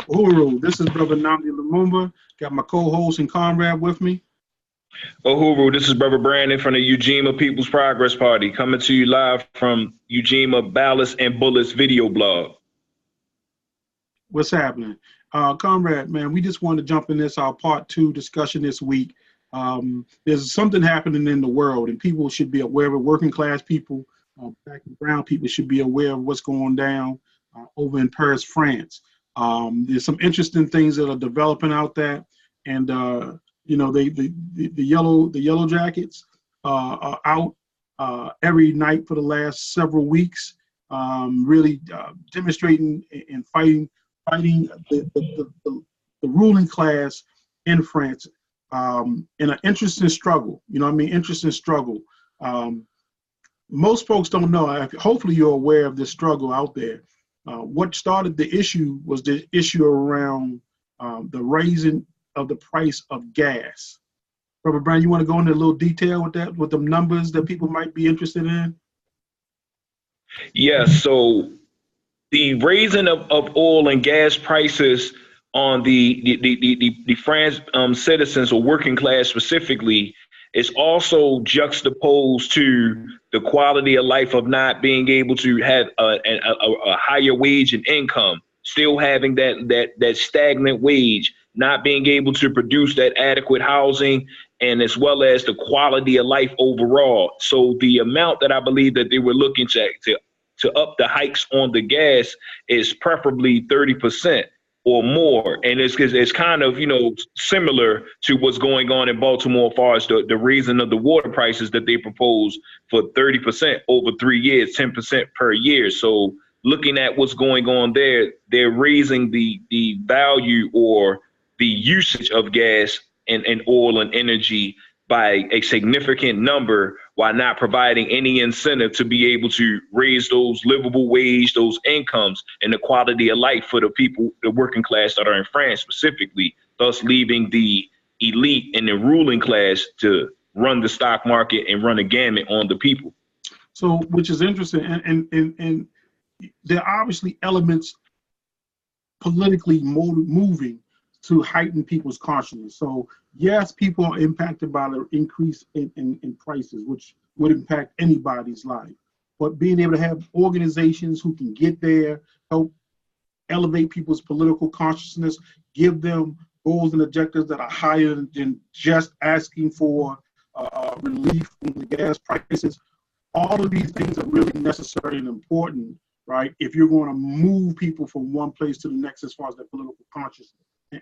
Uhuru, this is Brother Namdi Lumumba. Got my co-host and comrade with me. Uhuru, this is Brother Brandon from the Ujima People's Progress Party, coming to you live from Ujima Ballots and Bullets video blog. What's happening? Comrade, man, we just wanted to jump in this, our part 2 discussion this week. There's something happening in the world, and people should be aware of it. Working class people, black and brown people should be aware of what's going down over in Paris, France. There's some interesting things that are developing out there, and you know, the yellow jackets are out every night for the last several weeks, really demonstrating and fighting the ruling class in France in an interesting struggle. You know what I mean? Interesting struggle. Most folks don't know. Hopefully you're aware of this struggle out there. What started the issue was the issue around the raising of the price of gas. Robert Brown, you want to go into a little detail with that, with the numbers that people might be interested in? Yes, so the raising of oil and gas prices on the France citizens or working class specifically is also juxtaposed to the quality of life of not being able to have a higher wage and income, still having that stagnant wage, not being able to produce that adequate housing, and as well as the quality of life overall. So the amount that I believe that they were looking to up the hikes on the gas is preferably 30% or more. And it's kind of, you know, similar to what's going on in Baltimore as far as the raising of the water prices that they propose for 30% over 3 years, 10% per year. So looking at what's going on there, they're raising the value or the usage of gas and oil and energy by a significant number, while not providing any incentive to be able to raise those livable wage, those incomes, and the quality of life for the people, the working class that are in France specifically, thus leaving the elite and the ruling class to run the stock market and run a gamut on the people. So, which is interesting, and there are obviously elements politically moving to heighten people's consciousness. So yes, people are impacted by the increase in prices, which would impact anybody's life. But being able to have organizations who can get there, help elevate people's political consciousness, give them goals and objectives that are higher than just asking for relief from the gas prices. All of these things are really necessary and important, right, if you're going to move people from one place to the next as far as their political consciousness.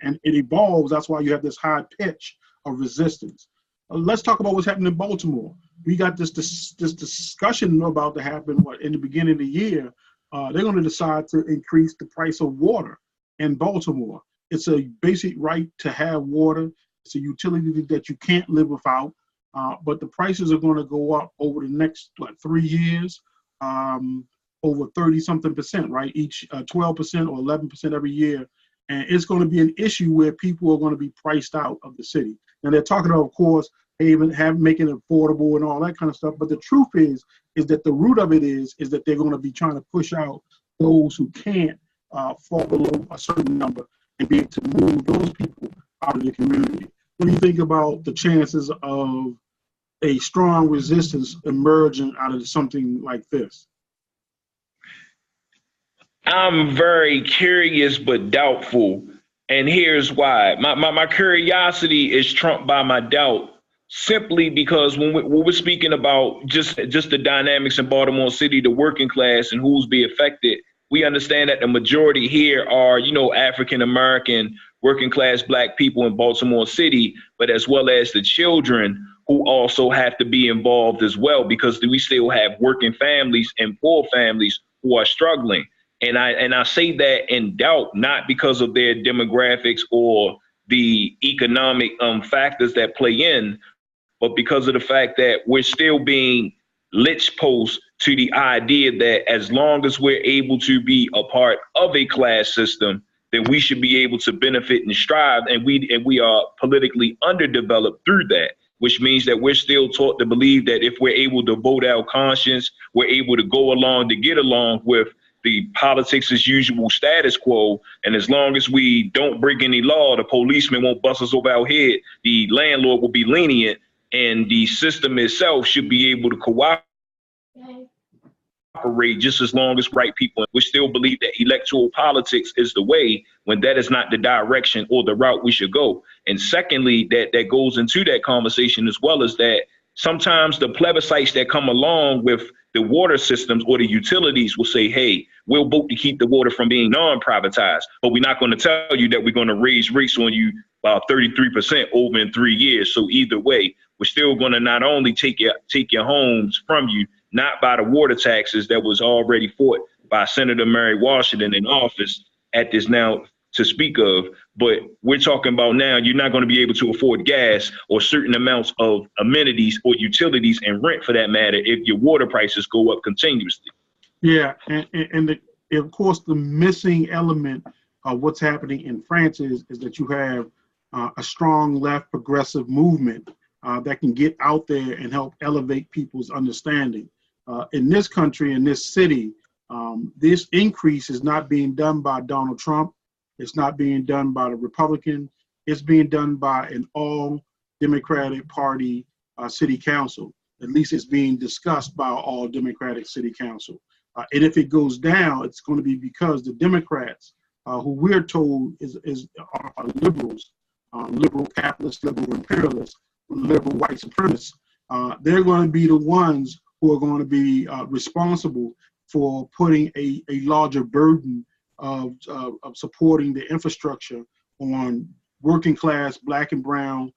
And it evolves. That's why you have this high pitch of resistance. Let's talk about what's happening in Baltimore. We got this discussion about to happen in the beginning of the year. They're going to decide to increase the price of water in Baltimore. It's a basic right to have water. It's a utility that you can't live without. But the prices are going to go up over the next 3 years, over 30-something%, right? Each 12% or 11% every year. And it's going to be an issue where people are going to be priced out of the city. And they're talking about, of course, making it affordable and all that kind of stuff. But the truth is that the root of it is that they're going to be trying to push out those who can't fall below a certain number and be able to move those people out of the community. What do you think about the chances of a strong resistance emerging out of something like this? I'm very curious but doubtful, and here's why. My curiosity is trumped by my doubt, simply because when we're speaking about just the dynamics in Baltimore City, the working class and who's be affected, we understand that the majority here are, you know, African American working class black people in Baltimore City, but as well as the children who also have to be involved as well, because we still have working families and poor families who are struggling. And I say that in doubt, not because of their demographics or the economic factors that play in, but because of the fact that we're still being lich post to the idea that as long as we're able to be a part of a class system, then we should be able to benefit and strive. And we are politically underdeveloped through that, which means that we're still taught to believe that if we're able to vote our conscience, we're able to go along to get along with the politics as usual status quo. And as long as we don't break any law, the policeman won't bust us over our head. The landlord will be lenient, and the system itself should be able to cooperate just as long as right people. We still believe that electoral politics is the way, when that is not the direction or the route we should go. And secondly, that goes into that conversation as well, as that sometimes the plebiscites that come along with the water systems or the utilities will say, hey, we'll vote to keep the water from being non-privatized, but we're not going to tell you that we're going to raise rates on you by 33% over in 3 years. So either way, we're still going to not only take your homes from you, not by the water taxes that was already fought by Senator Mary Washington in office at this now to speak of, but we're talking about now you're not going to be able to afford gas or certain amounts of amenities or utilities and rent for that matter if your water prices go up continuously. Yeah, and of course the missing element of what's happening in France is that you have a strong left progressive movement that can get out there and help elevate people's understanding. In this country, in this city, this increase is not being done by Donald Trump. It's not being done by the Republican. It's being done by an all Democratic Party city council. At least it's being discussed by all Democratic city council. And if it goes down, it's going to be because the Democrats, who we're told are liberals, liberal capitalists, liberal imperialists, liberal white supremacists, they're going to be the ones who are going to be responsible for putting a larger burden of supporting the infrastructure on working class, black and brown,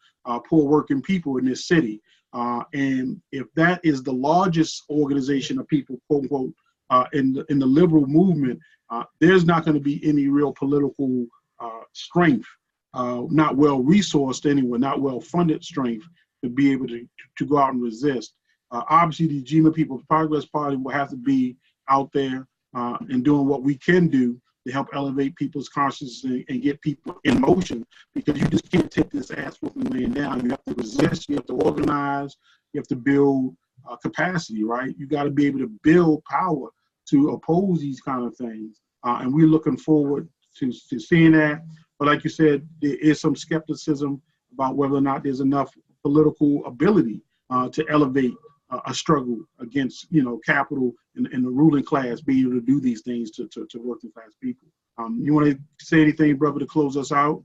poor working people in this city. And if that is the largest organization of people, quote unquote, in the liberal movement, there's not going to be any real political strength, not well resourced anyway, not well funded strength to be able to go out and resist. Obviously, the Ujima People's Progress Party will have to be out there and doing what we can do to help elevate people's consciousness and get people in motion, because you just can't take this ass whooping laying down. You have to resist, you have to organize, you have to build capacity, right? You got to be able to build power to oppose these kind of things. And we're looking forward to seeing that. But like you said, there is some skepticism about whether or not there's enough political ability to elevate a struggle against, capital and the ruling class being able to do these things to working class people. You want to say anything, brother, to close us out?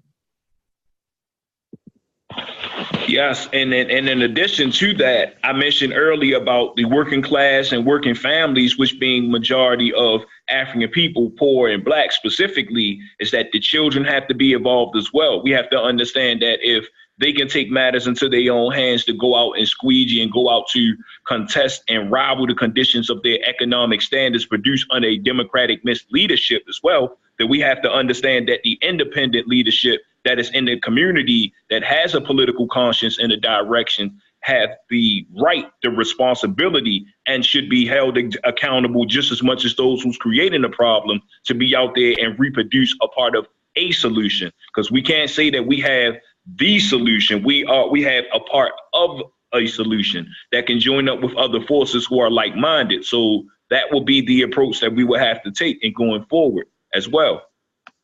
Yes, and in addition to that, I mentioned earlier about the working class and working families, which being majority of African people, poor and black specifically, is that the children have to be involved as well. We have to understand that if they can take matters into their own hands to go out and squeegee and go out to contest and rival the conditions of their economic standards produced under a democratic leadership as well, that we have to understand that the independent leadership that is in the community that has a political conscience and a direction have the right, the responsibility, and should be held accountable just as much as those who's creating the problem to be out there and reproduce a part of a solution. Because we can't say that we have the solution. We have a part of a solution that can join up with other forces who are like-minded. So that will be the approach that we will have to take in going forward as well.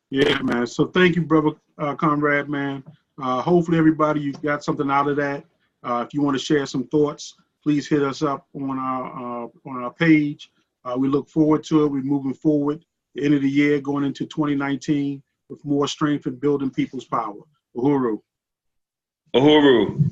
Yeah, man. So thank you, brother Conrad, man. Hopefully everybody, you got something out of that. If you want to share some thoughts, please hit us up on our page. We look forward to it. We're moving forward. The end of the year, going into 2019 with more strength and building people's power. Uhuru. Uhuru.